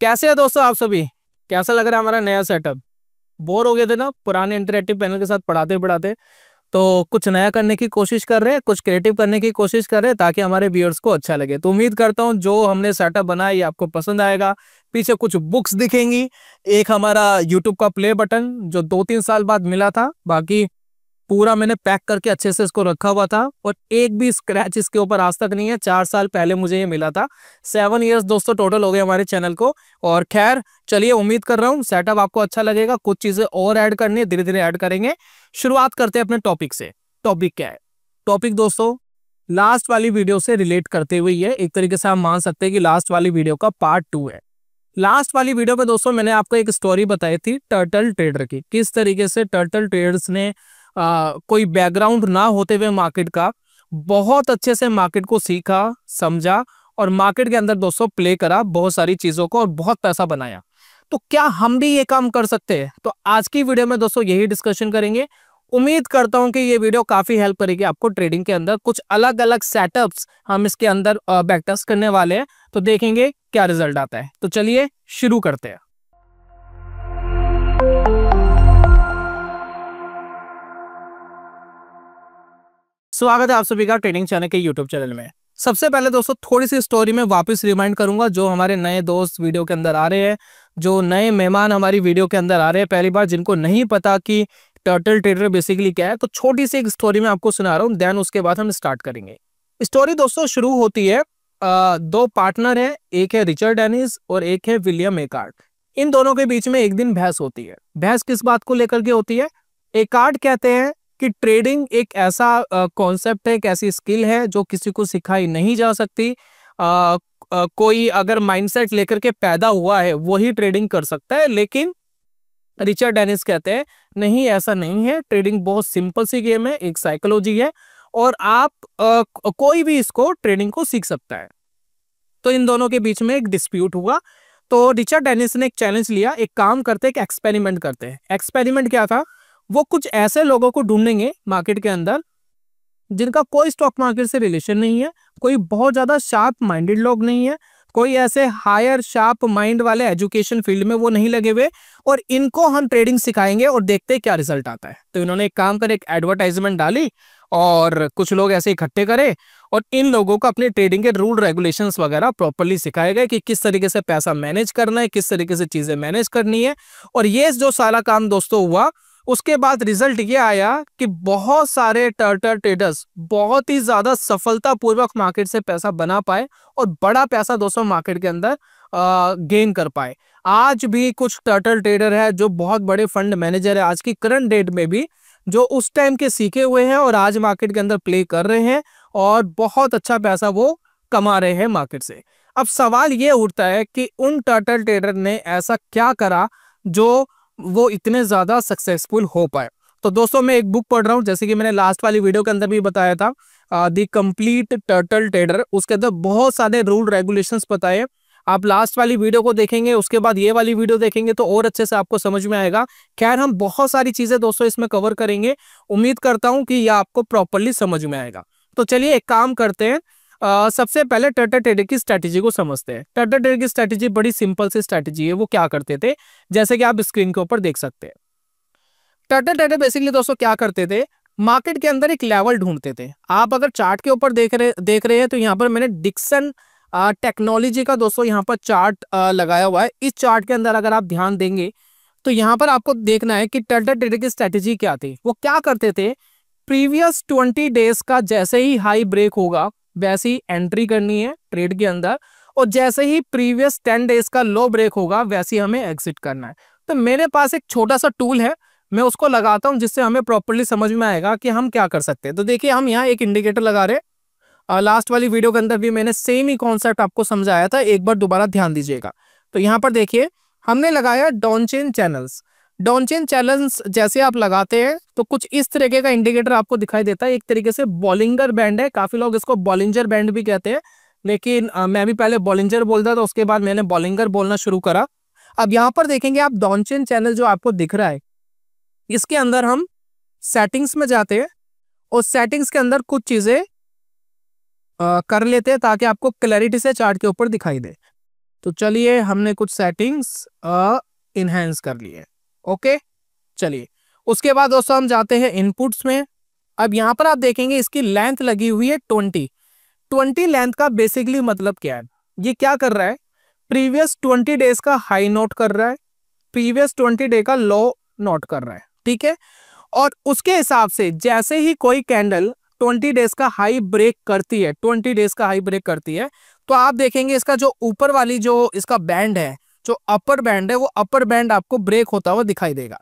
कैसे है दोस्तों आप सभी? कैसा लग रहा है हमारा नया सेटअप? बोर हो गए थे ना पुराने इंटरेक्टिव पैनल के साथ पढ़ाते पढ़ाते, तो कुछ नया करने की कोशिश कर रहे हैं, कुछ क्रिएटिव करने की कोशिश कर रहे हैं ताकि हमारे व्यूअर्स को अच्छा लगे। तो उम्मीद करता हूँ जो हमने सेटअप बनाया ये आपको पसंद आएगा। पीछे कुछ बुक्स दिखेंगी, एक हमारा यूट्यूब का प्ले बटन जो 2-3 साल बाद मिला था, बाकी पूरा मैंने पैक करके अच्छे से इसको रखा हुआ था और एक भी स्क्रैच इसके ऊपर आज तक नहीं है। 4 साल पहले मुझे ये मिला था। 7 इयर्स दोस्तों टोटल हो गए हमारे चैनल को। और खैर चलिए, उम्मीद कर रहा हूँ सेटअप आपको अच्छा लगेगा। कुछ चीजें और ऐड करनी है, धीरे धीरे ऐड करेंगे। शुरुआत करते हैं अपने टॉपिक से। टॉपिक क्या है? टॉपिक दोस्तों लास्ट वाली वीडियो से रिलेट करते हुए है। एक तरीके से आप मान सकते हैं कि लास्ट वाली वीडियो का पार्ट 2 है। लास्ट वाली वीडियो में दोस्तों मैंने आपको एक स्टोरी बताई थी टर्टल ट्रेडर की, किस तरीके से टर्टल ट्रेडर्स ने कोई बैकग्राउंड ना होते हुए मार्केट का बहुत अच्छे से मार्केट को सीखा, समझा और मार्केट के अंदर दोस्तों प्ले करा बहुत सारी चीजों को और बहुत पैसा बनाया। तो क्या हम भी ये काम कर सकते हैं? तो आज की वीडियो में दोस्तों यही डिस्कशन करेंगे। उम्मीद करता हूं कि ये वीडियो काफी हेल्प करेगी आपको ट्रेडिंग के अंदर। कुछ अलग अलग सेटअप्स हम इसके अंदर बैक टेस्ट करने वाले हैं, तो देखेंगे क्या रिजल्ट आता है। तो चलिए शुरू करते हैं। स्वागत है आप सभी का ट्रेडिंग चैनल के यूट्यूब चैनल में। सबसे पहले दोस्तों थोड़ी सी स्टोरी में वापस रिमाइंड करूंगा, जो हमारे नए दोस्त वीडियो के अंदर आ रहे हैं, जो नए मेहमान हमारी वीडियो के अंदर आ रहे हैं पहली बार, जिनको नहीं पता कि टर्टल ट्रेडर बेसिकली क्या है, तो छोटी सी एक स्टोरी में आपको सुना रहा हूँ, देन उसके बाद हम स्टार्ट करेंगे। स्टोरी दोस्तों शुरू होती है, दो पार्टनर है, एक है रिचर्ड डेनिस और एक है विलियम एकार्ट। इन दोनों के बीच में एक दिन बहस होती है। बहस किस बात को लेकर के होती है? एकार्ट कहते हैं कि ट्रेडिंग एक ऐसा कॉन्सेप्ट है, एक ऐसी स्किल है जो किसी को सिखाई नहीं जा सकती। कोई अगर माइंडसेट लेकर के पैदा हुआ है वही ट्रेडिंग कर सकता है। लेकिन रिचर्ड डेनिस कहते हैं नहीं, ऐसा नहीं है। ट्रेडिंग बहुत सिंपल सी गेम है, एक साइकोलॉजी है और आप कोई भी इसको ट्रेडिंग को सीख सकता है। तो इन दोनों के बीच में एक डिस्प्यूट हुआ। तो रिचर्ड डेनिस ने एक चैलेंज लिया, एक काम करते हैं, एक एक्सपेरिमेंट करते हैं। एक्सपेरिमेंट क्या था? वो कुछ ऐसे लोगों को ढूंढेंगे मार्केट के अंदर जिनका कोई स्टॉक मार्केट से रिलेशन नहीं है, कोई बहुत ज्यादा शार्प माइंडेड लोग नहीं है, कोई ऐसे हायर शार्प माइंड वाले एजुकेशन फील्ड में वो नहीं लगे हुए, और इनको हम ट्रेडिंग सिखाएंगे और देखते हैं क्या रिजल्ट आता है। तो इन्होंने एक काम करे, एक एडवर्टाइजमेंट डाली और कुछ लोग ऐसे इकट्ठे करे और इन लोगों को अपने ट्रेडिंग के रूल रेगुलेशंस वगैरह प्रॉपर्ली सिखाए गए कि किस तरीके से पैसा मैनेज करना है, किस तरीके से चीजें मैनेज करनी है। और ये जो सारा काम दोस्तों हुआ, उसके बाद रिजल्ट ये आया कि बहुत सारे टर्टल ट्रेडर्स बहुत ही ज्यादा सफलतापूर्वक मार्केट से पैसा बना पाए और बड़ा पैसा दोस्तों मार्केट के अंदर गेन कर पाए। आज भी कुछ टर्टल ट्रेडर है जो बहुत बड़े फंड मैनेजर है आज की करंट डेट में भी, जो उस टाइम के सीखे हुए हैं और आज मार्केट के अंदर प्ले कर रहे हैं और बहुत अच्छा पैसा वो कमा रहे हैं मार्केट से। अब सवाल ये उठता है कि उन टर्टल ट्रेडर ने ऐसा क्या करा जो वो इतने ज्यादा सक्सेसफुल हो पाए। तो दोस्तों मैं एक बुक पढ़ रहा हूँ, जैसे कि मैंने लास्ट वाली वीडियो के अंदर भी बताया था, द कंप्लीट टर्टल ट्रेडर। उसके अंदर बहुत सारे रूल रेगुलेशंस बताए। आप लास्ट वाली वीडियो को देखेंगे, उसके बाद ये वाली वीडियो देखेंगे तो और अच्छे से आपको समझ में आएगा। खैर हम बहुत सारी चीजें दोस्तों इसमें कवर करेंगे। उम्मीद करता हूँ कि यह आपको प्रॉपरली समझ में आएगा। तो चलिए एक काम करते हैं, सबसे पहले टर्टल ट्रेडर की स्ट्रैटेजी को समझते हैं। टर्टल ट्रेडर की स्ट्रैटेजी बड़ी सिंपल सी स्ट्रैटेजी है। वो क्या करते थे, जैसे कि आप स्क्रीन के ऊपर देख सकते हैं। टर्टल ट्रेडर बेसिकली दोस्तों क्या करते थे, मार्केट के अंदर एक लेवल ढूंढते थे। आप अगर चार्ट के ऊपर देख रहे हैं तो यहाँ पर मैंने डिक्सन टेक्नोलॉजी का दोस्तों यहाँ पर चार्ट लगाया हुआ है। इस चार्ट के अंदर अगर आप ध्यान देंगे तो यहाँ पर आपको देखना है कि टर्टल ट्रेडर की स्ट्रैटेजी क्या थी। वो क्या करते थे, प्रीवियस 20 डेज का जैसे ही हाई ब्रेक होगा वैसे ही एंट्री करनी है ट्रेड के अंदर, और जैसे ही प्रीवियस 10 डेज का लो ब्रेक होगा वैसे ही हमें एग्जिट करना है। तो मेरे पास एक छोटा सा टूल है, मैं उसको लगाता हूं जिससे हमें प्रॉपर्ली समझ में आएगा कि हम क्या कर सकते हैं। तो देखिए हम यहाँ एक इंडिकेटर लगा रहे हैं। लास्ट वाली वीडियो के अंदर भी मैंने सेम ही कॉन्सेप्ट आपको समझाया था, एक बार दोबारा ध्यान दीजिएगा। तो यहाँ पर देखिए हमने लगाया डाउनचेन चैनल्स। डाउनचेन चैनल्स जैसे आप लगाते हैं तो कुछ इस तरीके का इंडिकेटर आपको दिखाई देता है। एक तरीके से बॉलिंगर बैंड है, काफी लोग इसको बॉलिंजर बैंड भी कहते हैं, लेकिन मैं भी पहले बॉलिंजर बोलता था, उसके बाद मैंने बॉलिंगर बोलना शुरू करा। अब यहाँ पर देखेंगे आप डाउनचेन चैनल जो आपको दिख रहा है, इसके अंदर हम सेटिंग्स में जाते हैं और सेटिंग्स के अंदर कुछ चीजें कर लेते हैं ताकि आपको क्लैरिटी से चार्ट के ऊपर दिखाई दे। तो चलिए हमने कुछ सेटिंग्स इनहेंस कर लिए। ओके, चलिए उसके बाद दोस्तों हम जाते हैं इनपुट्स में। अब यहाँ पर आप देखेंगे इसकी लेंथ लगी हुई है 20 लेंथ का बेसिकली मतलब क्या है, ये क्या कर रहा है, प्रीवियस 20 डेज का हाई नोट कर रहा है, प्रीवियस 20 डे का लो नोट कर रहा है, ठीक है। और उसके हिसाब से जैसे ही कोई कैंडल 20 डेज का हाई ब्रेक करती है, 20 डेज का हाई ब्रेक करती है, तो आप देखेंगे इसका जो ऊपर वाली जो इसका बैंड है, जो अपर बैंड है, वो अपर बैंड आपको ब्रेक होता हुआ दिखाई देगा।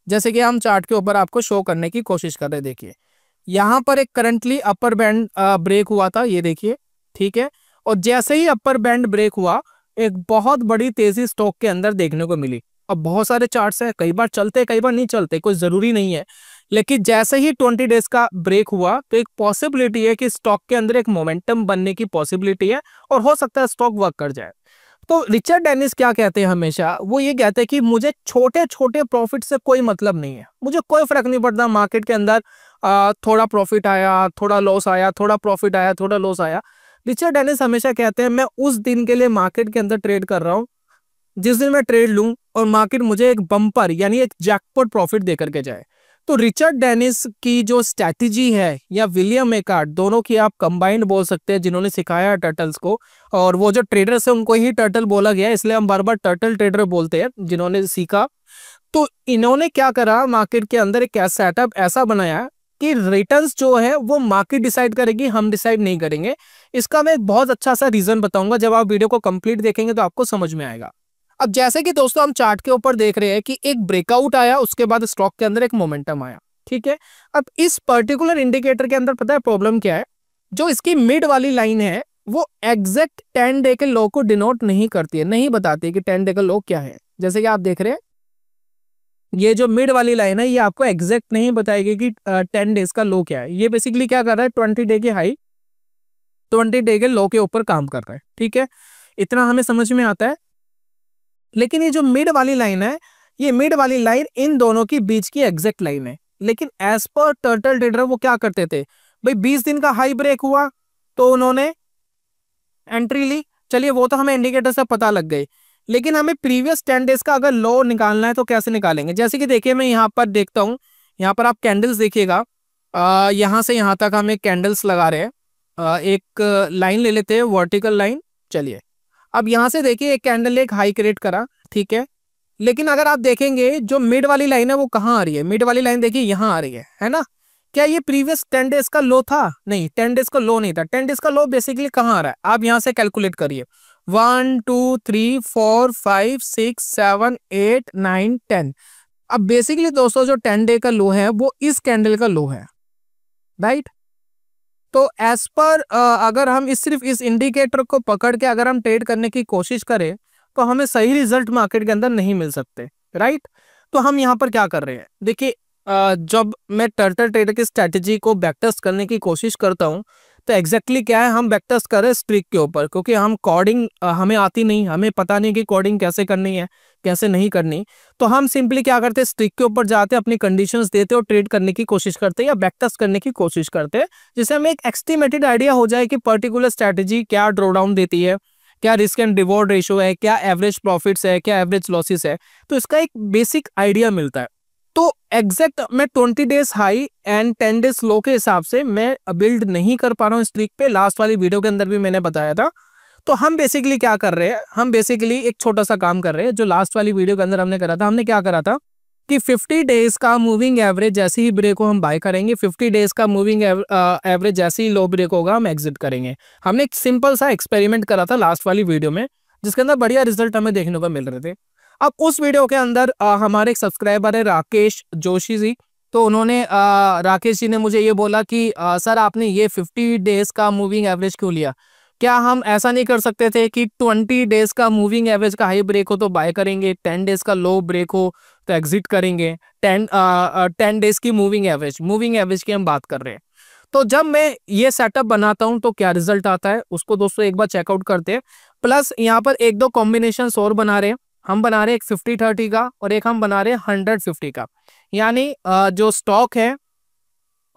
जैसे कि हम चार्ट के ऊपर आपको शो करने की कोशिश कर रहे हैं। देखिए यहाँ पर एक करंटली अपर बैंड ब्रेक हुआ था, ये देखिए, ठीक है। और जैसे ही अपर बैंड ब्रेक हुआ, एक बहुत बड़ी तेजी स्टॉक के अंदर देखने को मिली। अब बहुत सारे चार्ट्स हैं, कई बार चलते कई बार नहीं चलते, कोई जरूरी नहीं है, लेकिन जैसे ही 20 डेज का ब्रेक हुआ तो एक पॉसिबिलिटी है कि स्टॉक के अंदर एक मोमेंटम बनने की पॉसिबिलिटी है और हो सकता है स्टॉक वर्क कर जाए। तो रिचर्ड डेनिस क्या कहते हैं हमेशा, वो ये कहते हैं कि मुझे छोटे छोटे प्रॉफिट से कोई मतलब नहीं है, मुझे कोई फर्क नहीं पड़ता मार्केट के अंदर थोड़ा प्रॉफिट आया, थोड़ा लॉस आया, थोड़ा प्रॉफिट आया, थोड़ा लॉस आया। रिचर्ड डेनिस हमेशा कहते हैं मैं उस दिन के लिए मार्केट के अंदर ट्रेड कर रहा हूँ जिस दिन मैं ट्रेड लूं और मार्केट मुझे एक बम्पर यानी एक जैकपॉट प्रॉफिट दे करके जाए। तो रिचर्ड डेनिस की जो स्ट्रैटेजी है या विलियम मेकार्ट, दोनों की आप कंबाइंड बोल सकते हैं, जिन्होंने सिखाया टर्टल्स को, और वो जो ट्रेडर्स है उनको ही टर्टल बोला गया, इसलिए हम बार बार टर्टल ट्रेडर बोलते हैं, जिन्होंने सीखा। तो इन्होंने क्या करा, मार्केट के अंदर एक सेटअप ऐसा बनाया कि रिटर्न्स जो है वो मार्केट डिसाइड करेगी, हम डिसाइड नहीं करेंगे। इसका मैं एक बहुत अच्छा सा रीजन बताऊंगा, जब आप वीडियो को कंप्लीट देखेंगे तो आपको समझ में आएगा। अब जैसे कि दोस्तों हम चार्ट के ऊपर देख रहे हैं कि एक ब्रेकआउट आया, उसके बाद स्टॉक के अंदर एक मोमेंटम आया, ठीक है। अब इस पर्टिकुलर इंडिकेटर के अंदर पता है प्रॉब्लम क्या है, जो इसकी मिड वाली लाइन है वो एग्जैक्ट 10 डे के लो को डिनोट नहीं करती है, नहीं बताती कि 10 डे का लो क्या है। जैसे कि आप देख रहे हैं ये जो मिड वाली लाइन है ये आपको एग्जैक्ट नहीं बताएगी कि 10 डेज का लो क्या है। ये बेसिकली क्या कर रहा है, 20 डे के हाई 20 डे के लो के ऊपर काम कर रहा है, ठीक है। इतना हमें समझ में आता है। लेकिन ये जो मिड वाली लाइन है, ये मिड वाली लाइन इन दोनों की बीच की एग्जैक्ट लाइन है। लेकिन एज पर टर्टल ट्रेडर वो क्या करते थे, भाई 20 दिन का हाई ब्रेक हुआ तो उन्होंने एंट्री ली, चलिए वो तो हमें इंडिकेटर से पता लग गई। लेकिन हमें प्रीवियस 10 डेज का अगर लो निकालना है तो कैसे निकालेंगे। जैसे कि देखिए मैं यहाँ पर देखता हूँ, यहाँ पर आप कैंडल्स देखिएगा, यहाँ से यहाँ तक हम एक कैंडल्स लगा रहे हैं, एक लाइन ले लेते हैं, वर्टिकल लाइन। चलिए अब यहाँ से देखिए एक कैंडल ने एक हाई क्रिएट करा, ठीक है। लेकिन अगर आप देखेंगे जो मिड वाली लाइन है वो कहाँ आ रही है, मिड वाली लाइन देखिए यहाँ आ रही है ना। क्या ये प्रीवियस 10 डेज का लो था? नहीं, 10 डेज का लो नहीं था। 10 डेज का लो बेसिकली कहाँ आ रहा है, आप यहाँ से कैलकुलेट करिए, 1 2 3 4 5 6 7 8 9 10। अब बेसिकली दोस्तों जो 10 डे का लो है वो इस कैंडल का लो है, राइट। तो एज पर अगर हम सिर्फ इस इंडिकेटर को पकड़ के अगर हम ट्रेड करने की कोशिश करें तो हमें सही रिजल्ट मार्केट के अंदर नहीं मिल सकते, राइट। तो हम यहाँ पर क्या कर रहे हैं, देखिए जब मैं टर्टल ट्रेडर की स्ट्रैटेजी को बैकटेस्ट करने की कोशिश करता हूँ तो एग्जैक्टली क्या है, हम बैकटेस्ट कर रहे हैं स्ट्रिक के ऊपर, क्योंकि हम कोडिंग हमें आती नहीं, हमें पता नहीं कि कोडिंग कैसे करनी है कैसे नहीं करनी। तो हम सिंपली क्या करते हैं, स्ट्रिक के ऊपर जाते हैं, अपनी कंडीशंस देते और ट्रेड करने की कोशिश करते हैं या बैकटेस्ट करने की कोशिश करते हैं, जिससे हमें एक एस्टिमेटेड आइडिया हो जाए कि पर्टिकुलर स्ट्रैटेजी क्या ड्रॉडाउन देती है, क्या रिस्क एंड रिवॉर्ड रेशियो है, क्या एवरेज प्रॉफिट्स है, क्या एवरेज लॉसेस है। तो इसका एक बेसिक आइडिया मिलता है। तो एग्जैक्ट मैं 20 डेज हाई एंड 10 डेज लो के हिसाब से मैं बिल्ड नहीं कर पा रहा हूँ स्ट्रिक पे, लास्ट वाली वीडियो के अंदर भी मैंने बताया था। तो हम बेसिकली क्या कर रहे हैं, हम बेसिकली एक छोटा सा काम कर रहे हैं जो लास्ट वाली वीडियो के अंदर हमने करा था। हमने क्या करा था कि 50 डेज का मूविंग एवरेज जैसे ही ब्रेक हो हम बाय करेंगे, 50 डेज का मूविंग एवरेज जैसे ही लो ब्रेक होगा हम एग्जिट करेंगे। हमने एक सिंपल सा एक्सपेरिमेंट करा था लास्ट वाली वीडियो में, जिसके अंदर बढ़िया रिजल्ट हमें देखने को मिल रहे थे। अब उस वीडियो के अंदर हमारे एक सब्सक्राइबर है राकेश जोशी जी, तो उन्होंने राकेश जी ने मुझे ये बोला कि सर आपने ये 50 डेज का मूविंग एवरेज क्यों लिया, क्या हम ऐसा नहीं कर सकते थे कि 20 डेज का मूविंग एवरेज का हाई ब्रेक हो तो बाय करेंगे, 10 डेज का लो ब्रेक हो तो एग्जिट करेंगे। 10 डेज की मूविंग एवरेज की हम बात कर रहे हैं। तो जब मैं ये सेटअप बनाता हूं तो क्या रिजल्ट आता है उसको दोस्तों एक बार चेकआउट करते हैं। प्लस यहाँ पर एक दो कॉम्बिनेशन और बना रहे हैं, हम बना रहे हैं एक 50-30 का और एक हम बना रहे हैं 150 का। यानी जो स्टॉक है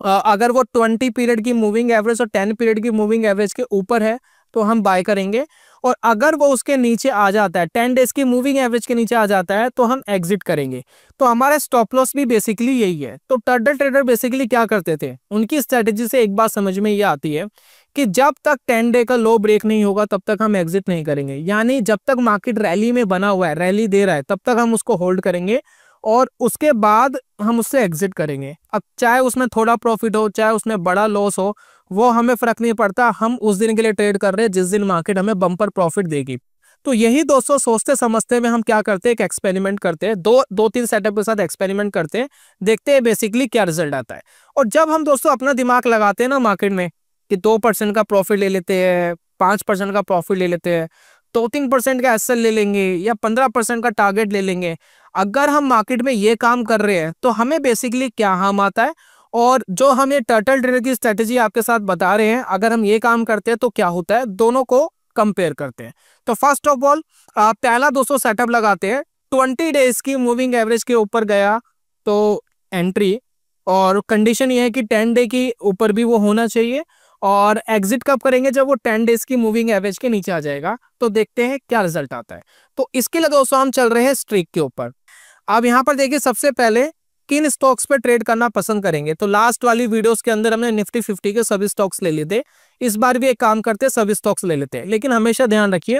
अगर वो 20 पीरियड की मूविंग एवरेज और 10 पीरियड की मूविंग एवरेज के ऊपर है तो हम बाय करेंगे, और अगर वो उसके नीचे आ जाता है, 10 डेज की मूविंग एवरेज के नीचे आ जाता है, तो हम एग्जिट करेंगे। तो हमारा स्टॉप लॉस भी बेसिकली यही है। तो टर्टल ट्रेडर बेसिकली क्या करते थे, उनकी स्ट्रेटेजी से एक बात समझ में ये आती है कि जब तक 10 डे का लो ब्रेक नहीं होगा तब तक हम एग्जिट नहीं करेंगे। यानी जब तक मार्केट रैली में बना हुआ है, रैली दे रहा है, तब तक हम उसको होल्ड करेंगे और उसके बाद हम उससे एग्जिट करेंगे। अब चाहे उसमें थोड़ा प्रॉफिट हो, चाहे उसमें बड़ा लॉस हो, वो हमें फर्क नहीं पड़ता। हम उस दिन के लिए ट्रेड कर रहे हैं जिस दिन मार्केट हमें बम्पर प्रॉफिट देगी। तो यही दोस्तों सोचते समझते में हम क्या करते हैं, एक एक्सपेरिमेंट करते हैं, दो तीन सेटअप के साथ एक्सपेरिमेंट करते हैं, देखते हैं बेसिकली क्या रिजल्ट आता है। और जब हम दोस्तों अपना दिमाग लगाते हैं ना मार्केट में कि 2% का प्रॉफिट ले लेते हैं, 5% का प्रॉफिट ले लेते हैं, 2-3% का एसएल ले लेंगे या 15% का टारगेट ले लेंगे, अगर हम मार्केट में ये काम कर रहे हैं तो हमें बेसिकली क्या हार्म आता है, और जो हम ये टर्टल ट्रेडर की स्ट्रेटेजी आपके साथ बता रहे हैं, अगर हम ये काम करते हैं तो क्या होता है, दोनों को कंपेयर करते हैं। तो फर्स्ट ऑफ ऑल पहला दोस्तों सेटअप लगाते हैं, 20 डेज की मूविंग एवरेज के ऊपर गया तो एंट्री, और कंडीशन ये है कि 10 डे की ऊपर भी वो होना चाहिए, और एग्जिट कब करेंगे, जब वो 10 डेज की मूविंग एवरेज के नीचे आ जाएगा। तो देखते हैं क्या रिजल्ट आता है। तो इसके लिए दोस्तों हम चल रहे हैं स्ट्रिक के ऊपर। अब यहाँ पर देखिए सबसे पहले किन स्टॉक्स पे ट्रेड करना पसंद करेंगे। तो लास्ट वाली वीडियोस के अंदर हमने निफ्टी 50 के सभी स्टॉक्स ले लिए थे, इस बार भी एक काम करते हैं, सभी स्टॉक्स ले लेते हैं। लेकिन हमेशा ध्यान रखिए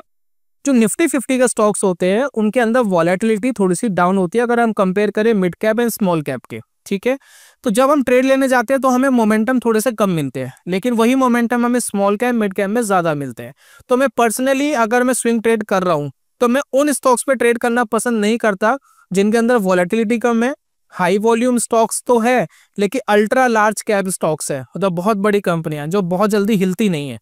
जो निफ्टी 50 के स्टॉक्स होते हैं उनके अंदर वॉलेटिलिटी थोड़ी सी डाउन होती है अगर हम कंपेयर करें mid cap and small cap के, ठीक है। तो जब हम ट्रेड लेने जाते हैं तो हमें मोमेंटम थोड़े से कम मिलते हैं, लेकिन वही मोमेंटम हमें स्मॉल कैप मिड कैप में ज्यादा मिलते हैं। तो मैं पर्सनली अगर मैं स्विंग ट्रेड कर रहा हूँ तो मैं उन स्टॉक्स पे ट्रेड करना पसंद नहीं करता जिनके अंदर वॉलेटिलिटी कम है। हाई वॉल्यूम स्टॉक्स तो है लेकिन अल्ट्रा लार्ज कैप स्टॉक्स है, मतलब बहुत बड़ी कंपनियां जो बहुत जल्दी हिलती नहीं है।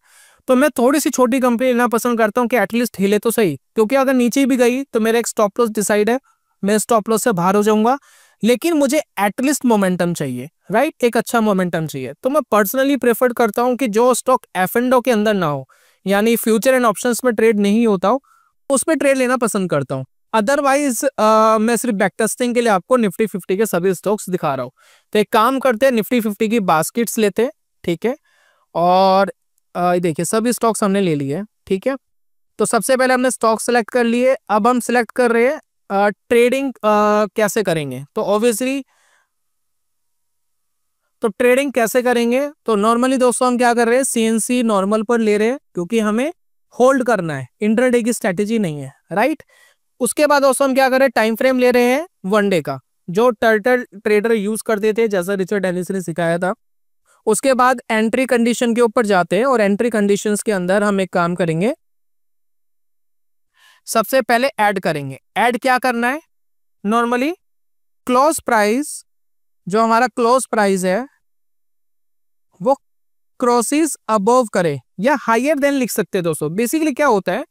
तो मैं थोड़ी सी छोटी कंपनी लेना पसंद करता हूँ कि एटलीस्ट हिले तो सही, क्योंकि अगर नीचे भी गई तो मेरा एक स्टॉप लॉस डिसाइड है, मैं स्टॉप लॉस से बाहर हो जाऊंगा, लेकिन मुझे एटलीस्ट मोमेंटम चाहिए, राइट, एक अच्छा मोमेंटम चाहिए। तो मैं पर्सनली प्रेफर करता हूँ कि जो स्टॉक एफ&ओ के अंदर ना हो, यानी फ्यूचर एंड ऑप्शंस में ट्रेड नहीं होता हो, उस पर ट्रेड लेना पसंद करता हूँ। अदरवाइज मैं सिर्फ बैक टेस्टिंग के लिए आपको निफ्टी 50 के सभी स्टॉक्स दिखा रहा हूँ। तो एक काम करते हैं, निफ्टी 50 की बास्केट्स लेते हैं, ठीक है, और देखिए सभी स्टॉक्स हमने ले लिए, ठीक है। तो सबसे पहले हमने स्टॉक सेलेक्ट कर लिए, अब हम सिलेक्ट कर रहे हैं ट्रेडिंग कैसे करेंगे। तो ऑब्वियसली तो ट्रेडिंग कैसे करेंगे, तो नॉर्मली दोस्तों हम क्या कर रहे हैं, सीएनसी नॉर्मल पर ले रहे हैं क्योंकि हमें होल्ड करना है, इंट्राडे की स्ट्रेटेजी नहीं है, राइट। उसके बाद दोस्तों हम क्या कर रहे हैं, टाइम फ्रेम ले रहे हैं 1 डे का, जो टर्टल ट्रेडर यूज करते थे, जैसा रिचर्ड एलिस ने सिखाया था। उसके बाद एंट्री कंडीशन के ऊपर जाते हैं, और एंट्री कंडीशंस के अंदर हम एक काम करेंगे, सबसे पहले ऐड करेंगे। ऐड क्या करना है, नॉर्मली क्लोज प्राइस, जो हमारा क्लोज प्राइस है वो क्रॉसेस अबव करे या हायर देन लिख सकते हैं दोस्तों। बेसिकली क्या होता है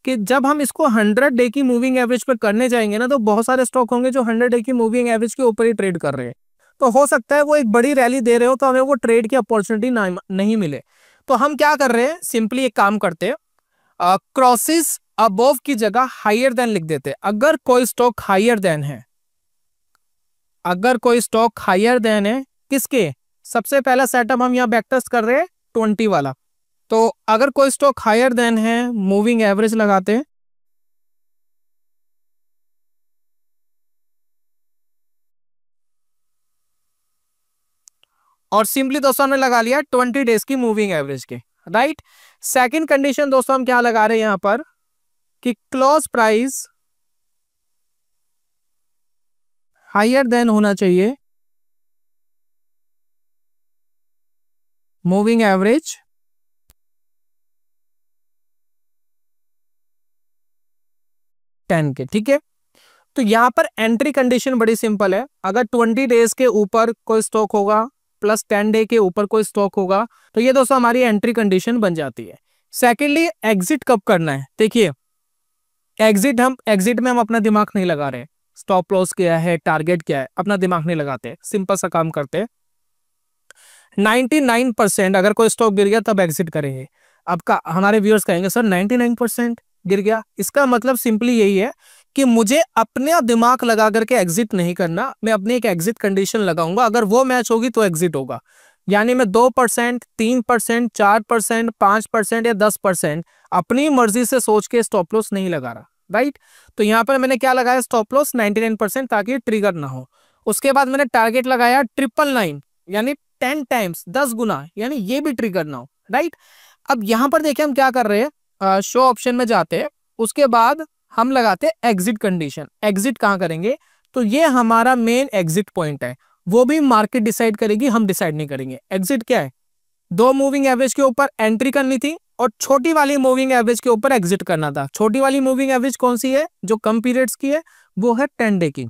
कि जब हम इसको 100 डे की मूविंग एवरेज पर करने जाएंगे ना, तो बहुत सारे स्टॉक होंगे जो 100 डे की मूविंग एवरेज के ऊपर ही ट्रेड कर रहे हैं। तो हो सकता है वो एक बड़ी रैली दे रहे हो तो हमें वो ट्रेड की अपॉर्चुनिटी नहीं मिले। तो हम क्या कर रहे हैं, सिंपली एक काम करते हैं, क्रॉसेस अबव की जगह हायर देन लिख देते हैं। अगर कोई स्टॉक हायर देन है, अगर कोई स्टॉक हायर देन है किसके, सबसे पहला सेटअप हम यहाँ बैक टेस्ट कर रहे हैं 20 वाला। तो अगर कोई स्टॉक हायर देन है, मूविंग एवरेज लगाते हैं, और सिंपली दोस्तों हमने लगा लिया 20 डेज की मूविंग एवरेज के, राइट। सेकंड कंडीशन दोस्तों हम क्या लगा रहे हैं यहां पर कि क्लोज प्राइस हायर देन होना चाहिए मूविंग एवरेज 10 के, ठीक है। तो यहां पर एंट्री कंडीशन बड़ी सिंपल है, अगर 20 डेज के ऊपर कोई स्टॉक होगा प्लस 10 डे के ऊपर कोई स्टॉक होगा तो ये दोस्तों हमारी एंट्री कंडीशन बन जाती है। सेकेंडली एग्जिट कब करना है, देखिए एग्जिट में हम अपना दिमाग नहीं लगा रहे, स्टॉप लॉस क्या है, टारगेट क्या है, अपना दिमाग नहीं लगाते, सिंपल सा काम करते हैं। 99% अगर कोई स्टॉक गिर गया तब एग्जिट करेंगे। अब का हमारे व्यूअर्स कहेंगे सर 99% गिर गया, इसका मतलब सिंपली यही है कि मुझे अपने दिमाग लगा करके एग्जिट नहीं करना, मैं अपनी एक एग्जिट कंडीशन लगाऊंगा, अगर वो मैच होगी तो एग्जिट होगा। यानी मैं 2%, 3%, 4%, 5% या 10% अपनी मर्जी से सोच के स्टॉप लॉस नहीं लगा रहा, राइट। तो यहाँ पर मैंने क्या लगाया, स्टॉप लॉस 99% ताकि ट्रिगर ना हो। उसके बाद मैंने टारगेट लगाया 999 यानी 10 टाइम्स, 10 गुना, यानी ये भी ट्रिगर ना हो, राइट। अब यहाँ पर देखिए हम क्या कर रहे हैं, शो ऑप्शन में जाते हैं, उसके बाद हम लगाते हैं एग्जिट कंडीशन। एग्जिट कहाँ करेंगे, तो ये हमारा मेन एग्जिट पॉइंट है, वो भी मार्केट डिसाइड करेगी, हम डिसाइड नहीं करेंगे। एग्जिट क्या है, 2 मूविंग एवरेज के ऊपर एंट्री करनी थी और छोटी वाली मूविंग एवरेज के ऊपर एग्जिट करना था। छोटी वाली मूविंग एवरेज कौन सी है, जो कम पीरियड्स की है, वो है 10 डे की।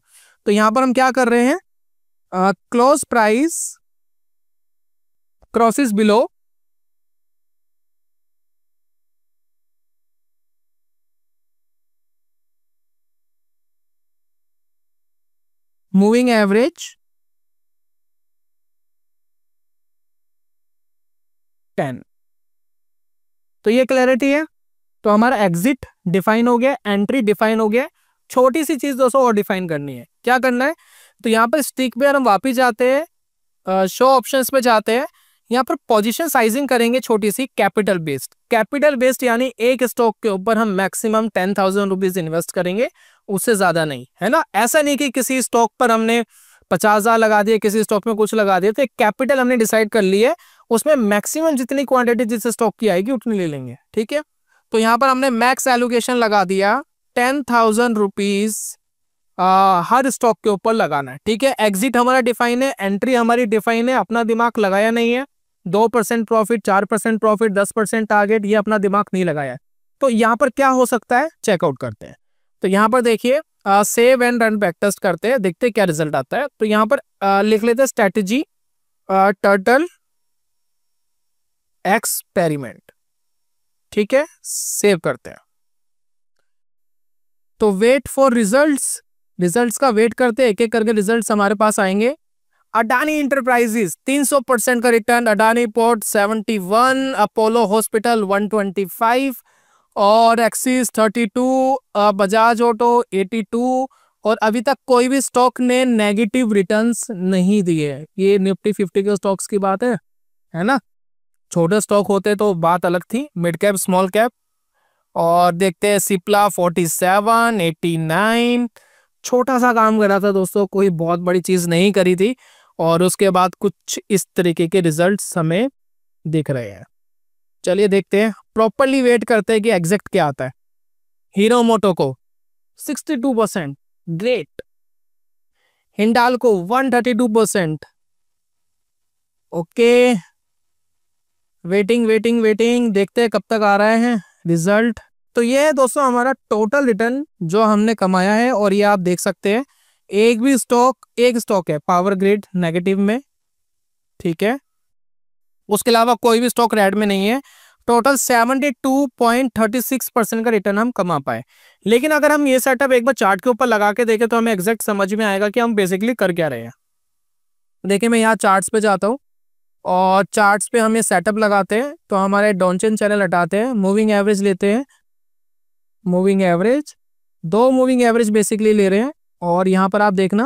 तो यहां पर हम क्या कर रहे हैं, close price crosses below moving average 10। तो ये क्लैरिटी है। तो हमारा एग्जिट डिफाइन हो गया, एंट्री डिफाइन हो गया। छोटी सी चीज दोस्तों और डिफाइन करनी है, क्या करना है, तो यहाँ पर स्टिक पे हम वापिस जाते हैं, शो ऑप्शंस पे जाते हैं, यहाँ पर पोजीशन साइजिंग करेंगे छोटी सी, कैपिटल बेस्ड। कैपिटल बेस्ड यानी एक स्टॉक के ऊपर हम मैक्सिमम 10,000 रुपीज इन्वेस्ट करेंगे, उससे ज्यादा नहीं, है ना। ऐसा नहीं कि किसी स्टॉक पर हमने 50,000 लगा दिए, किसी स्टॉक में कुछ लगा दिए, तो एक कैपिटल हमने डिसाइड कर ली है, उसमें मैक्सिमम जितनी क्वांटिटी जिस स्टॉक की आएगी उतनी ले लेंगे, ठीक है। तो यहाँ पर हमने मैक्स एलोकेशन लगा दिया 10,000 रुपीज हर स्टॉक के ऊपर लगाना है, ठीक है। एग्जिट हमारा डिफाइन है, एंट्री हमारी डिफाइन है, अपना दिमाग लगाया नहीं है। 2% प्रॉफिट, 4% प्रॉफिट, 10% टारगेट, ये अपना दिमाग नहीं लगाया है। तो यहाँ पर क्या हो सकता है, चेकआउट करते हैं। तो यहाँ पर देखिए save and run back test करते हैं, देखते हैं क्या रिजल्ट आता है। तो यहाँ पर लिख लेते हैं स्ट्रेटेजी टर्टल एक्सपेरिमेंट, ठीक है, सेव करते हैं। तो वेट फॉर रिजल्ट्स, रिजल्ट्स का वेट करते हैं, एक एक करके रिजल्ट्स हमारे पास आएंगे। अडानी इंटरप्राइजेस 300% का return, Adani port 71, Apollo hospital 125 और एक्सिस 32, बजाज ऑटो 82। और अभी तक कोई भी स्टॉक ने नेगेटिव रिटर्न्स नहीं दिए। ये निफ्टी 50 के स्टॉक्स की बात है ना। छोटे स्टॉक होते तो बात अलग थी, मिड कैप, स्मॉल कैप। और देखते हैं सिप्ला 47, 89, छोटा सा काम करा था दोस्तों, कोई बहुत बड़ी चीज नहीं करी थी। और उसके बाद कुछ इस तरीके के रिजल्ट्स हमें दिख रहे हैं। चलिए देखते हैं, प्रॉपरली वेट करते हैं कि एग्जैक्ट क्या आता है। हीरो मोटो को 62%, great. Hindalco 132%, okay. Waiting waiting waiting, देखते हैं कब तक आ रहे हैं रिजल्ट। तो ये है दोस्तों हमारा टोटल रिटर्न जो हमने कमाया है। और ये आप देख सकते हैं, एक स्टॉक है पावर ग्रिड नेगेटिव में, ठीक है। उसके अलावा कोई भी स्टॉक रेड में नहीं है। टोटल 72.36% का रिटर्न हम कमा पाए। लेकिन अगर हम ये सेटअप एक बार चार्ट के ऊपर लगा के देखें तो हमें एग्जैक्ट समझ में आएगा कि हम बेसिकली कर क्या रहे हैं। देखिए मैं यहाँ चार्ट्स पे जाता हूँ और चार्ट्स पे हम ये सेटअप लगाते हैं। तो हमारे डॉनचेन चैनल हटाते हैं, मूविंग एवरेज लेते हैं, moving average, 2 moving average basically ले रहे हैं। और यहाँ पर आप देखना,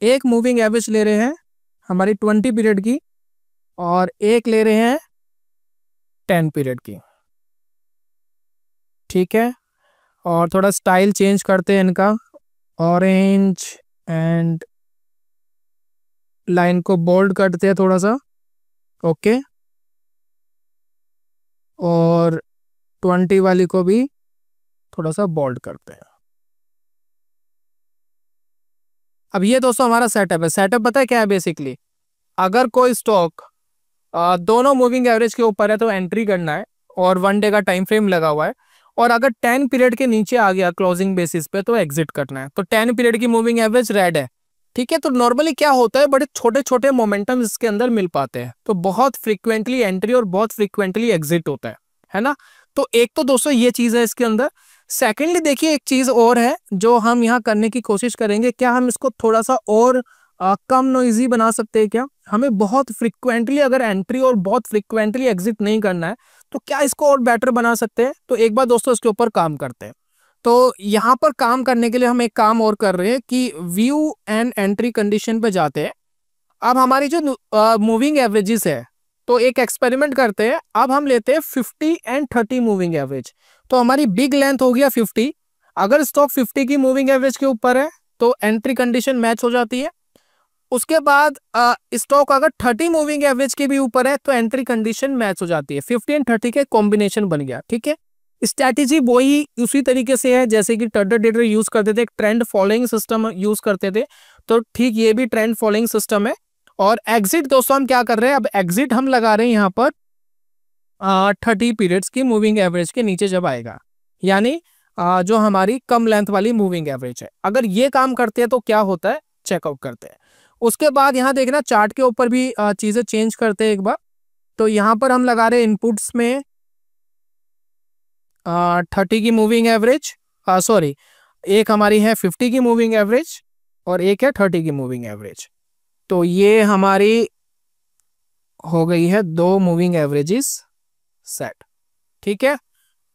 एक मूविंग एवरेज ले रहे हैं हमारी 20 पीरियड की और एक ले रहे हैं 10 पीरियड की, ठीक है। और थोड़ा स्टाइल चेंज करते हैं इनका, ऑरेंज एंड लाइन को बोल्ड करते हैं थोड़ा सा, ओके। और 20 वाली को भी थोड़ा सा बोल्ड करते हैं। अब ये दोस्तों हमारा सेटअप है। सेटअप पता है क्या है बेसिकली, अगर कोई स्टॉक दोनों मूविंग एवरेज के ऊपर है तो एंट्री करना है और 1 डे का टाइम फ्रेम लगा हुआ है। और अगर 10 पीरियड के नीचे आ गया क्लोजिंग बेसिस पे तो एग्जिट करना है। तो 10 पीरियड की मूविंग एवरेज रेड है, ठीक है। तो नॉर्मली क्या होता है, बड़े छोटे छोटे मोमेंटम इसके अंदर मिल पाते हैं, तो बहुत फ्रीक्वेंटली एंट्री और बहुत फ्रीक्वेंटली एग्जिट होता है ना। तो एक तो दोस्तों ये चीज है इसके अंदर। सेकेंडली देखिए एक चीज और है जो हम यहाँ करने की कोशिश करेंगे, क्या हम इसको थोड़ा सा और कम नॉइजी बना सकते हैं क्या। हमें बहुत फ्रीक्वेंटली अगर एंट्री और बहुत फ्रीक्वेंटली एग्जिट नहीं करना है तो क्या इसको और बेटर बना सकते हैं। तो एक बार दोस्तों इसके ऊपर काम करते हैं। तो यहाँ पर काम करने के लिए हम एक काम और कर रहे हैं कि व्यू एंड एंट्री कंडीशन पे जाते हैं। अब हमारी जो मूविंग एवरेजेस है, तो एक एक्सपेरिमेंट करते हैं। अब हम लेते हैं 50 एंड 30 मूविंग एवरेज। तो हमारी बिग लेंथ हो गया 50। अगर स्टॉक 50 की मूविंग एवरेज के ऊपर है तो एंट्री कंडीशन मैच हो जाती है। उसके बाद स्टॉक अगर 30 मूविंग एवरेज के भी ऊपर है तो एंट्री कंडीशन मैच हो जाती है। 50 एंड 30 के कॉम्बिनेशन बन गया। ठीक है, स्ट्रैटेजी वही उसी तरीके से है जैसे कि ट्रेडर डेटर यूज करते थे, एक ट्रेंड फॉलोइंग सिस्टम यूज करते थे। तो ठीक ये भी ट्रेंड फॉलोइंग सिस्टम है। और एग्जिट दोस्तों हम क्या कर रहे हैं, अब एग्जिट हम लगा रहे हैं यहाँ पर 30 पीरियड्स की मूविंग एवरेज के नीचे जब आएगा, यानी जो हमारी कम लेंथ वाली मूविंग एवरेज है। अगर ये काम करते हैं तो क्या होता है, चेकआउट करते हैं। उसके बाद यहाँ देखना चार्ट के ऊपर भी चीजें चेंज करते हैं एक बार। तो यहाँ पर हम लगा रहे हैं इनपुट्स में 30 की मूविंग एवरेज, सॉरी एक हमारी है 50 की मूविंग एवरेज और एक है 30 की मूविंग एवरेज। तो ये हमारी हो गई है 2 मूविंग एवरेजेस सेट। ठीक है,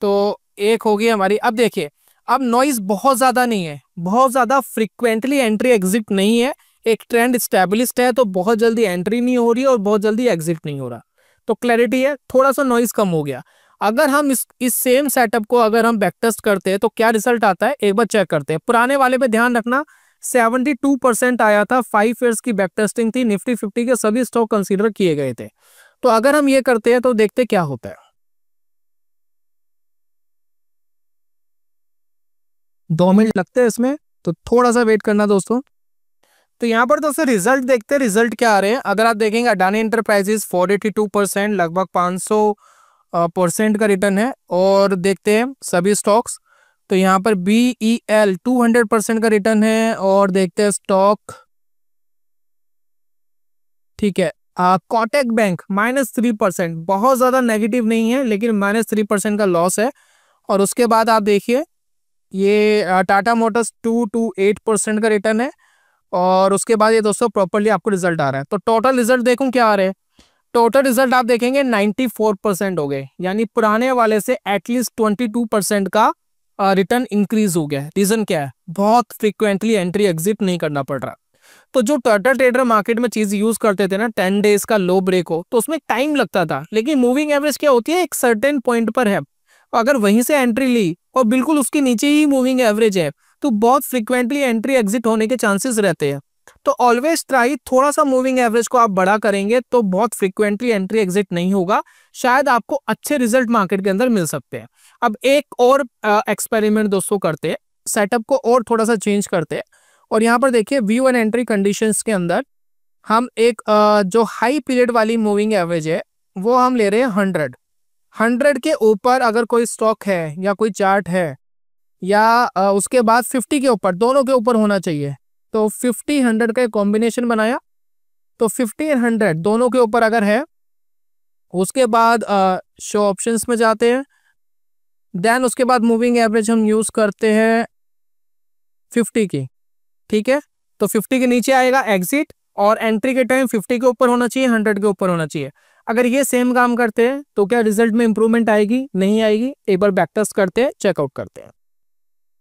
तो एक होगी हमारी। अब देखिए, अब नॉइज बहुत ज्यादा नहीं है, बहुत ज्यादा फ्रीक्वेंटली एंट्री एग्जिट नहीं है। एक ट्रेंड स्टेबलिश्ड है तो बहुत जल्दी एंट्री नहीं हो रही और बहुत जल्दी एग्जिट नहीं हो रहा। तो क्लैरिटी है, थोड़ा सा नॉइज कम हो गया। अगर हम इस सेम सेटअप को अगर हम बैकटेस्ट करते हैं तो क्या रिजल्ट आता है, एक बार चेक करते हैं। पुराने वाले पे ध्यान रखना 72% आया था, 5 ईयर्स की बैकटेस्टिंग थी, निफ्टी 50 के सभी स्टॉक कंसीडर किए गए थे। तो अगर हम ये करते हैं तो देखते क्या होता है। 2 मिनट लगते हैं इसमें, तो थोड़ा सा वेट करना दोस्तों। तो यहाँ पर दोस्तों रिजल्ट देखते हैं, रिजल्ट क्या आ रहे हैं। अगर आप देखेंगे अडानी एंटरप्राइजेस 482%, लगभग 500% का रिटर्न है। और देखते हैं सभी स्टॉक्स, तो यहाँ पर BEL 200% का रिटर्न है। और देखते हैं स्टॉक, ठीक है, कोटक बैंक -3%, बहुत ज्यादा नेगेटिव नहीं है लेकिन -3% का लॉस है। और उसके बाद आप देखिए ये टाटा मोटर्स 2 to 8% का रिटर्न है। और उसके बाद ये दोस्तों प्रॉपर्ली आपको रिजल्ट आ रहा है। तो टोटल रिजल्ट देखूं क्या आ रहे हैं। टोटल रिजल्ट आप देखेंगे 94% हो गए, यानी पुराने वाले से एटलीस्ट 22% का रिटर्न इंक्रीज हो गया है। रीजन क्या है, बहुत फ्रीक्वेंटली एंट्री एग्जिट नहीं करना पड़ रहा। तो जो टाटा ट्रेडर मार्केट में चीज यूज करते थे ना, 10 डेज का लो ब्रेक हो तो उसमें टाइम लगता था, लेकिन मूविंग एवरेज क्या होती है, एक सर्टेन पॉइंट पर है। अगर वहीं से एंट्री ली और बिल्कुल उसके नीचे ही मूविंग एवरेज है तो बहुत फ्रीक्वेंटली एंट्री एग्जिट होने के चांसेस रहते हैं। तो ऑलवेज ट्राई, थोड़ा सा मूविंग एवरेज को आप बड़ा करेंगे तो बहुत फ्रीक्वेंटली एंट्री एग्जिट नहीं होगा, शायद आपको अच्छे रिजल्ट मार्केट के अंदर मिल सकते हैं। अब एक और एक्सपेरिमेंट दोस्तों करते हैं, सेटअप को और थोड़ा सा चेंज करते हैं। और यहाँ पर देखिए व्यू एंड एंट्री कंडीशंस के अंदर हम एक जो हाई पीरियड वाली मूविंग एवरेज है वो हम ले रहे हैं 100 के ऊपर। अगर कोई स्टॉक है या कोई चार्ट है या उसके बाद 50 के ऊपर, दोनों के ऊपर होना चाहिए। तो 50 100 का कॉम्बिनेशन बनाया, तो 50 और 100 दोनों के ऊपर अगर है, उसके बाद शो ऑप्शंस में जाते हैं। देन उसके बाद मूविंग एवरेज हम यूज करते हैं 50 की। ठीक है, तो 50 के नीचे आएगा एग्जिट, और एंट्री के टाइम 50 के ऊपर होना चाहिए, 100 के ऊपर होना चाहिए। अगर ये सेम काम करते हैं तो क्या रिजल्ट में इंप्रूवमेंट आएगी, नहीं आएगी। एक बार बैक टेस्ट करते हैं, चेकआउट करते हैं।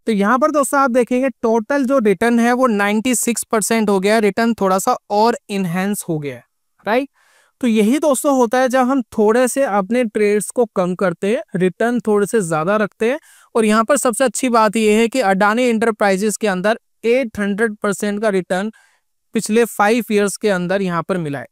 तो यहाँ पर दोस्तों आप देखेंगे टोटल जो रिटर्न है वो 96% हो गया, रिटर्न थोड़ा सा और इनहेंस हो गया है, राइट। तो यही दोस्तों होता है जब हम थोड़े से अपने ट्रेड्स को कम करते हैं, रिटर्न थोड़े से ज्यादा रखते हैं। और यहाँ पर सबसे अच्छी बात यह है कि अडानी एंटरप्राइजेस के अंदर 800% का रिटर्न पिछले 5 ईयर्स के अंदर यहाँ पर मिला है।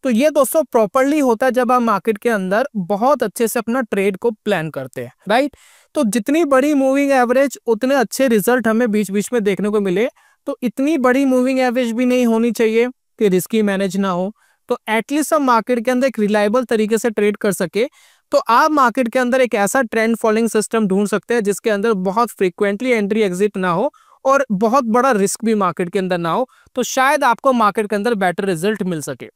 तो ये दोस्तों प्रॉपरली होता है जब आप मार्केट के अंदर बहुत अच्छे से अपना ट्रेड को प्लान करते हैं, राइट। तो जितनी बड़ी मूविंग एवरेज उतने अच्छे रिजल्ट हमें बीच बीच में देखने को मिले। तो इतनी बड़ी मूविंग एवरेज भी नहीं होनी चाहिए कि रिस्की मैनेज ना हो। तो एटलीस्ट हम मार्केट के अंदर एक रिलायबल तरीके से ट्रेड कर सके। तो आप मार्केट के अंदर एक ऐसा ट्रेंड फॉलोइंग सिस्टम ढूंढ सकते हैं जिसके अंदर बहुत फ्रीक्वेंटली एंट्री एग्जिट ना हो और बहुत बड़ा रिस्क भी मार्केट के अंदर ना हो। तो शायद आपको मार्केट के अंदर बेटर रिजल्ट मिल सके।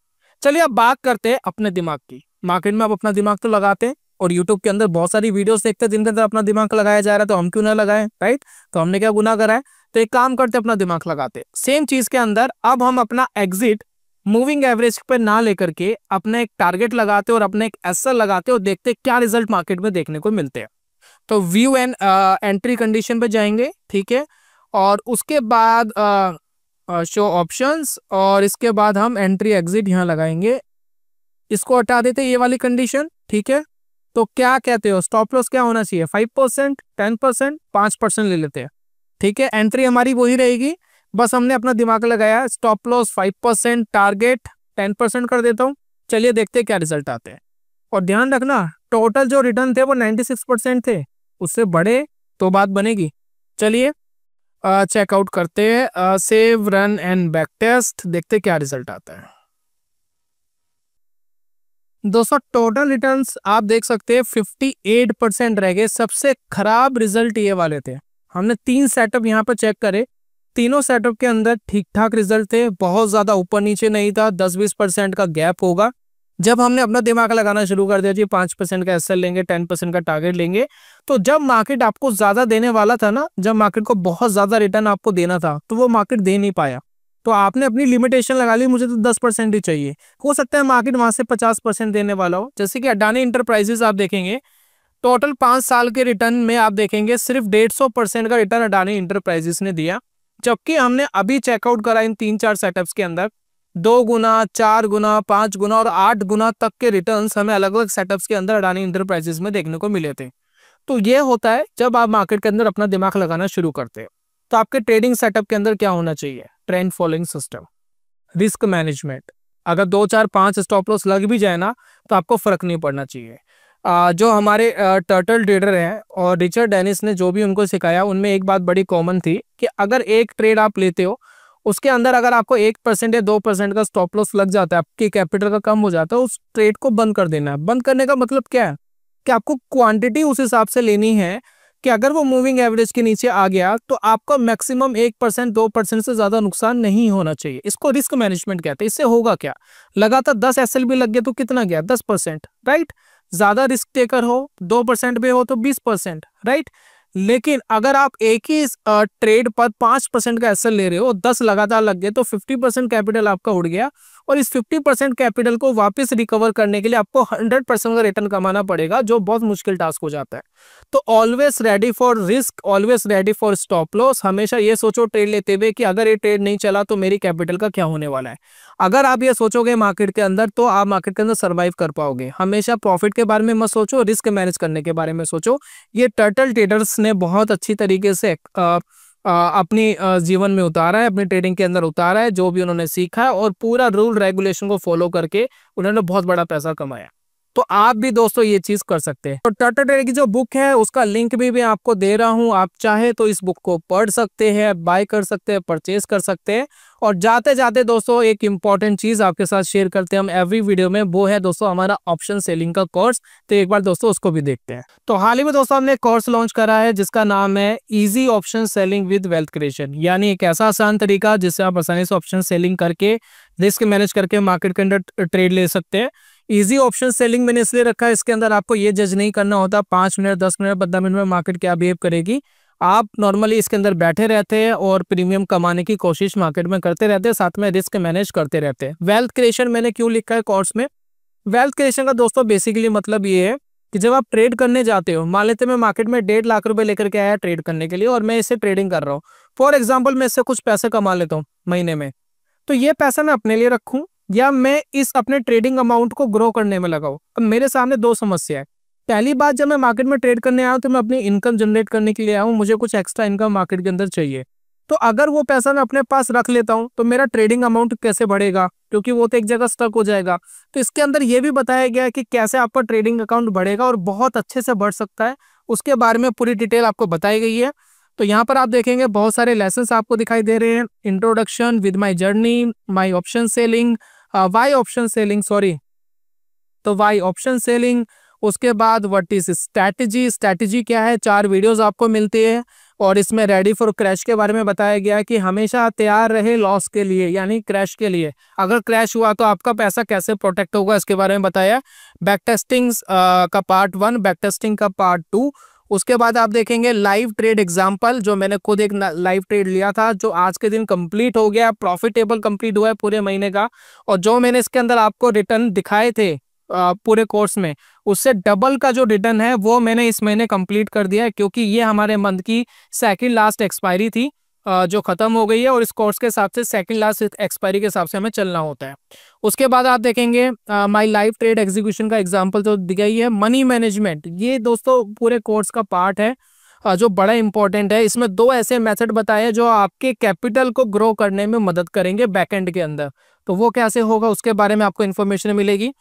चलिए अब बात करते हैं अपने दिमाग की। मार्केट में आप अपना दिमाग तो लगाते हैं और यूट्यूब के अंदर बहुत सारी वीडियोस देखते हैं जिनके अंदर अपना दिमाग लगाया जा रहा है, तो हम क्यों ना लगाएं, राइट। तो हमने क्या गुनाह करा है, तो एक काम करते अपना दिमाग लगाते हैं। सेम चीज के अंदर अब हम अपना एग्जिट मूविंग एवरेज पे ना लेकर के अपने एक टारगेट लगाते और अपने एक एसएल लगाते और देखते क्या रिजल्ट मार्केट में देखने को मिलते हैं। तो व्यू एंड एंट्री कंडीशन पे जाएंगे, ठीक है। और उसके बाद शो ऑप्शंस, और इसके बाद हम एंट्री एग्जिट यहाँ लगाएंगे। इसको हटा देते ये वाली कंडीशन, ठीक है। तो क्या कहते हो, स्टॉप लॉस क्या होना चाहिए, 5%, 10%, 5% ले लेते हैं, ठीक है। एंट्री हमारी वही रहेगी, बस हमने अपना दिमाग लगाया। स्टॉप लॉस 5%, टारगेट 10% कर देता हूँ। चलिए देखते हैं क्या रिजल्ट आते हैं। और ध्यान रखना, टोटल जो रिटर्न थे वो 96% थे, उससे बड़े तो बात बनेगी। चलिए चेकआउट करते हैं, save run and back test, देखते क्या रिजल्ट आता है। दोस्तों टोटल रिटर्न्स आप देख सकते हैं 58% रह गए। सबसे खराब रिजल्ट ये वाले थे। हमने 3 सेटअप यहाँ पर चेक करे, तीनों सेटअप के अंदर ठीक ठाक रिजल्ट थे, बहुत ज्यादा ऊपर नीचे नहीं था, 10-20% का गैप होगा। जब हमने अपना दिमाग लगाना शुरू कर दिया जी 5% का एसएल लेंगे, 10% का टारगेट लेंगे, तो जब मार्केट आपको ज्यादा देने वाला था ना, जब मार्केट को बहुत ज्यादा रिटर्न आपको देना था, तो वो मार्केट दे नहीं पाया। तो आपने अपनी लिमिटेशन लगा ली, मुझे तो 10% ही चाहिए। हो सकता है मार्केट वहां से 50% देने वाला हो। जैसे कि अडानी इंटरप्राइजेस आप देखेंगे, टोटल 5 साल के रिटर्न में आप देखेंगे सिर्फ 150% का रिटर्न अडानी इंटरप्राइजेस ने दिया, जबकि हमने अभी चेकआउट करा इन 3-4 सेटअप्स के अंदर 2 गुना, 4 गुना, 5 गुना और 8 गुना तक के रिटर्न्स हमें अलग अलग सेटअप्स के अंदर अडानी इंटरप्राइजेस में देखने को मिले थे। तो ये होता है जब आप मार्केट के अंदर अपना दिमाग लगाना शुरू करते हैं। तो आपके ट्रेडिंग सेटअप के अंदर क्या होना चाहिए, trend following system, risk management. अगर 2, 4, 5 स्टॉप लॉस लग भी जाए ना, तो आपको फर्क नहीं पड़ना चाहिए। जो हमारे टर्टल ट्रेडर हैं और रिचर्ड डेनिस ने जो भी उनको सिखाया, उनमें एक बात बड़ी कॉमन थी कि अगर एक ट्रेड आप लेते हो, उसके अंदर अगर आपको 1% या 2% का स्टॉप लॉस लग जाता है, आपकी कैपिटल का कम हो जाता है, उस ट्रेड को बंद कर देना है। बंद करने का मतलब क्या है कि आपको क्वांटिटी उस हिसाब से लेनी है कि अगर वो मूविंग एवरेज के नीचे आ गया तो आपका मैक्सिमम 1%, 2% से ज्यादा नुकसान नहीं होना चाहिए। इसको रिस्क मैनेजमेंट कहते हैं। इससे होगा क्या, लगातार 10 एसएल भी लग गया तो कितना गया, 10%, राइट। ज्यादा रिस्क टेकर हो, 2% पे हो तो 20%, राइट। लेकिन अगर आप एक ही ट्रेड पर 5% का एसएल ले रहे हो, 10 लगातार लग गए, तो 50% कैपिटल आपका उड़ गया, और इस 50% कैपिटल को वापस रिकवर करने के लिए आपको 100% का रिटर्न कमाना पड़ेगा, जो बहुत मुश्किल टास्क हो जाता है। तो always ready for risk, always ready for stop loss. हमेशा ये सोचो ट्रेड लेते हुए कि अगर ये ट्रेड नहीं चला तो मेरी कैपिटल का क्या होने वाला है। अगर आप ये सोचोगे मार्केट के अंदर, तो आप मार्केट के अंदर सर्वाइव कर पाओगे। हमेशा प्रॉफिट के बारे में मत सोचो, रिस्क मैनेज करने के बारे में सोचो। ये टर्टल ट्रेडर्स ने बहुत अच्छी तरीके से अपनी जीवन में उतारा है, अपनी ट्रेडिंग के अंदर उतारा है, जो भी उन्होंने सीखा है, और पूरा रूल रेगुलेशन को फॉलो करके उन्होंने बहुत बड़ा पैसा कमाया। तो आप भी दोस्तों ये चीज कर सकते हैं। तो टर्टल ट्रेडर की जो बुक है उसका लिंक भी मैं आपको दे रहा हूं, आप चाहे तो इस बुक को पढ़ सकते हैं, बाय कर सकते हैं, परचेज कर सकते हैं। और जाते जाते दोस्तों एक इंपॉर्टेंट चीज आपके साथ शेयर करते हैं हम एवरी वीडियो में, वो है दोस्तों हमारा ऑप्शन सेलिंग का कोर्स। तो एक बार दोस्तों उसको भी देखते हैं। तो हाल ही में दोस्तों हमने कोर्स लॉन्च करा है जिसका नाम है easy option selling with wealth creation, यानी एक ऐसा आसान तरीका जिससे आप आसानी से ऑप्शन सेलिंग करके रिस्क मैनेज करके मार्केट के अंदर ट्रेड ले सकते हैं। इजी ऑप्शन सेलिंग मैंने इसलिए रखा है, इसके अंदर आपको ये जज नहीं करना होता 5 मिनट, 10 मिनट, 15 मिनट में मार्केट क्या बिहेव करेगी। आप नॉर्मली इसके अंदर बैठे रहते हैं और प्रीमियम कमाने की कोशिश मार्केट में करते रहते हैं, साथ में रिस्क मैनेज करते रहते हैं। वेल्थ क्रिएशन मैंने क्यों लिखा है कोर्स में, वेल्थ क्रिएशन का दोस्तों बेसिकली मतलब ये है कि जब आप ट्रेड करने जाते हो, मान लेते मैं मार्केट में 1.5 लाख रुपए लेकर के आया ट्रेड करने के लिए, और मैं इससे ट्रेडिंग कर रहा हूँ। फॉर एग्जाम्पल मैं इससे कुछ पैसे कमा लेता हूँ महीने में, तो ये पैसा मैं अपने लिए रखूं या मैं इस अपने ट्रेडिंग अमाउंट को ग्रो करने में लगाऊं। अब मेरे सामने 2 समस्या है। पहली बात, जब मैं मार्केट में ट्रेड करने आया हूं तो मैं अपनी इनकम जनरेट करने के लिए आया हूं, मुझे कुछ एक्स्ट्रा इनकम मार्केट के अंदर चाहिए। तो अगर वो पैसा मैं अपने पास रख लेता हूं तो मेरा ट्रेडिंग अमाउंट कैसे बढ़ेगा, क्योंकि वो तो एक जगह स्टक हो जाएगा। तो इसके अंदर ये भी बताया गया है कि कैसे आपका ट्रेडिंग अकाउंट बढ़ेगा और बहुत अच्छे से बढ़ सकता है, उसके बारे में पूरी डिटेल आपको बताई गई है। तो यहाँ पर आप देखेंगे बहुत सारे लेसन्स आपको दिखाई दे रहे हैं। Introduction with my journey, my option selling, why option selling, sorry, तो वाई ऑप्शन सेलिंग। उसके बाद व्हाट इज स्ट्रैटेजी, स्ट्रैटेजी क्या है, 4 वीडियोस आपको मिलती है। और इसमें रेडी फॉर क्रैश के बारे में बताया गया है कि हमेशा तैयार रहे लॉस के लिए, यानी क्रैश के लिए। अगर क्रैश हुआ तो आपका पैसा कैसे प्रोटेक्ट होगा, इसके बारे में बताया। बैक टेस्टिंग का पार्ट 1, बैक टेस्टिंग का पार्ट 2। उसके बाद आप देखेंगे लाइव ट्रेड एग्जांपल, जो मैंने खुद एक लाइव ट्रेड लिया था, जो आज के दिन कंप्लीट हो गया, प्रॉफिटेबल कंप्लीट हुआ है पूरे महीने का। और जो मैंने इसके अंदर आपको रिटर्न दिखाए थे पूरे कोर्स में, उससे डबल का जो रिटर्न है वो मैंने इस महीने कंप्लीट कर दिया है, क्योंकि ये हमारे मंथ की सेकंड लास्ट एक्सपायरी थी। जो ख़त्म हो गई है, और इस कोर्स के हिसाब से सेकंड लास्ट एक्सपायरी के हिसाब से हमें चलना होता है। उसके बाद आप देखेंगे माई लाइव ट्रेड एग्जीक्यूशन का एग्जांपल तो दिया ही है। मनी मैनेजमेंट, ये दोस्तों पूरे कोर्स का पार्ट है जो बड़ा इंपॉर्टेंट है। इसमें 2 ऐसे मेथड बताए हैं जो आपके कैपिटल को ग्रो करने में मदद करेंगे बैकएंड के अंदर। तो वो कैसे होगा उसके बारे में आपको इन्फॉर्मेशन मिलेगी।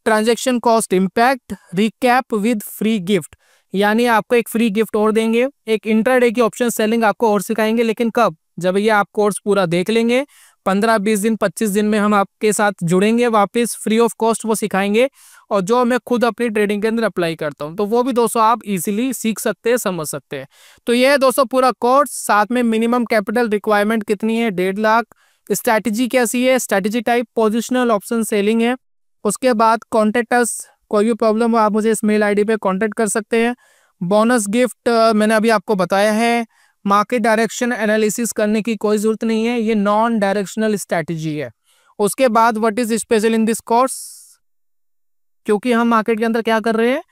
Transaction cost impact, recap with free gift, यानी आपको एक फ्री गिफ्ट और देंगे। एक इंट्राडे की ऑप्शन सेलिंग आपको और सिखाएंगे, लेकिन कब? जब ये आप कोर्स पूरा देख लेंगे, 15-20 दिन 25 दिन में हम आपके साथ जुड़ेंगे वापस, फ्री ऑफ कॉस्ट वो सिखाएंगे, और जो मैं खुद अपनी ट्रेडिंग के अंदर अप्लाई करता हूं, तो वो भी दोस्तों आप इजीली सीख सकते हैं, समझ सकते हैं। तो ये है दोस्तों पूरा कोर्स। साथ में मिनिमम कैपिटल रिक्वायरमेंट कितनी है? 1.5 लाख। स्ट्रैटेजी कैसी है? Strategy type positional option selling है। उसके बाद कॉन्टेक्ट अस, कोई भी प्रॉब्लम हो आप मुझे इस मेल आईडी पे कांटेक्ट कर सकते हैं। बोनस गिफ्ट मैंने अभी आपको बताया है। मार्केट डायरेक्शन एनालिसिस करने की कोई जरूरत नहीं है, ये नॉन डायरेक्शनल स्ट्रैटेजी है। उसके बाद what is special in this course, क्योंकि हम मार्केट के अंदर क्या कर रहे हैं,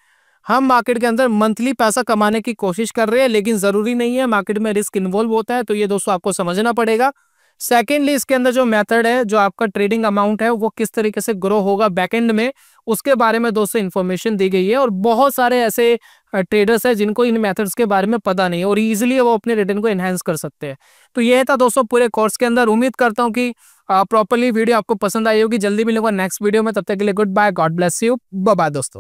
हम मार्केट के अंदर मंथली पैसा कमाने की कोशिश कर रहे हैं, लेकिन जरूरी नहीं है, मार्केट में रिस्क इन्वॉल्व होता है, तो ये दोस्तों आपको समझना पड़ेगा। सेकेंडली इसके अंदर जो मेथड है, जो आपका ट्रेडिंग अमाउंट है, वो किस तरीके से ग्रो होगा बैकएंड में, उसके बारे में दोस्तों इन्फॉर्मेशन दी गई है। और बहुत सारे ऐसे ट्रेडर्स हैं जिनको इन मेथड्स के बारे में पता नहीं है, और इजीली वो अपने रिटर्न को एनहांस कर सकते हैं। तो ये था दोस्तों पूरे कोर्स के अंदर। उम्मीद करता हूँ कि प्रॉपर्ली वीडियो आपको पसंद आई होगी। जल्दी मिलूंगा नेक्स्ट वीडियो में, तब तक के लिए goodbye, God bless you, bye bye दोस्तों।